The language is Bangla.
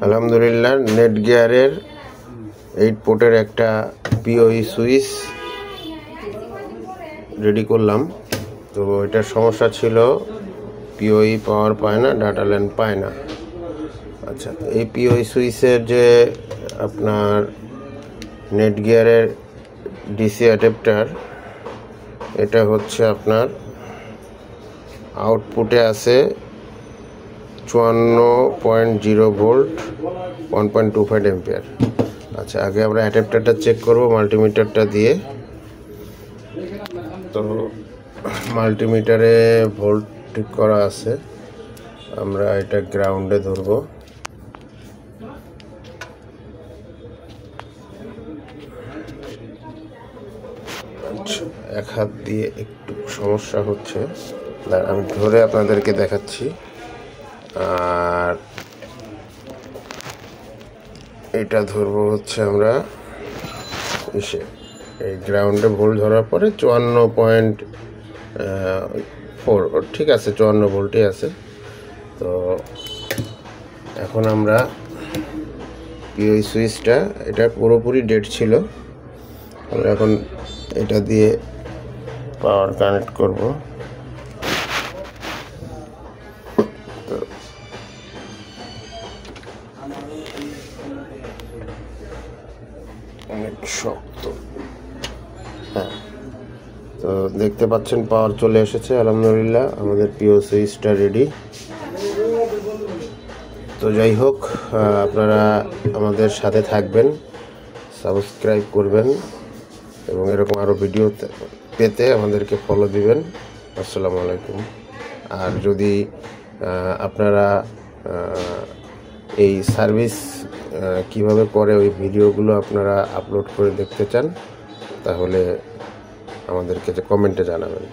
আলহামদুলিল্লাহ নেটগিয়ারের 8 পোর্টের একটা পিওই সুইচ রেডি করলাম। তো এটার সমস্যা ছিল পিওই পাওয়ার পায় না, ডাটা লাইন পায় না। আচ্ছা, এই পিওই সুইচের যে আপনার নেটগিয়ারের ডিসি অ্যাডাপ্টার, এটা হচ্ছে আপনার আউটপুটে আছে 54.0 ভোল্ট 1.25 অ্যাম্পিয়ার। আচ্ছা, আগে আমরা অ্যাডাপ্টারটা চেক করব মাল্টিমিটারটা দিয়ে। তো মাল্টিমিটারে ভোল্ট ঠিক করা আছে, আমরা এটা গ্রাউন্ডে ধরব। আচ্ছা, এক হাত দিয়ে একটু সমস্যা হচ্ছে, আমি ধরে আপনাদেরকে দেখাচ্ছি। আর এটা ধরবো হচ্ছে আমরা এই গ্রাউন্ডে ভোল্ট ধরার পরে 54.4, ঠিক আছে, 54 ভোল্টই আছে। তো এখন আমরা পিওই সুইচটা, এটা পুরোপুরি ডেড ছিল, আমরা এখন এটা দিয়ে পাওয়ার কানেক্ট করব। অনেক শক্ত। হ্যাঁ, তো দেখতে পাচ্ছেন পাওয়ার চলে এসেছে। আলহামদুলিল্লাহ, আমাদের পিওই সুইচটা রেডি। তো যাই হোক, আপনারা আমাদের সাথে থাকবেন, সাবস্ক্রাইব করবেন এবং এরকম আরও ভিডিও পেতে আমাদেরকে ফলো দিবেন। আসসালামু আলাইকুম। আর যদি আপনারা এই সার্ভিস কিভাবে করে ওই ভিডিওগুলো আপনারা আপলোড করে দেখতে চান, তাহলে আমাদেরকে কমেন্টে জানাবেন।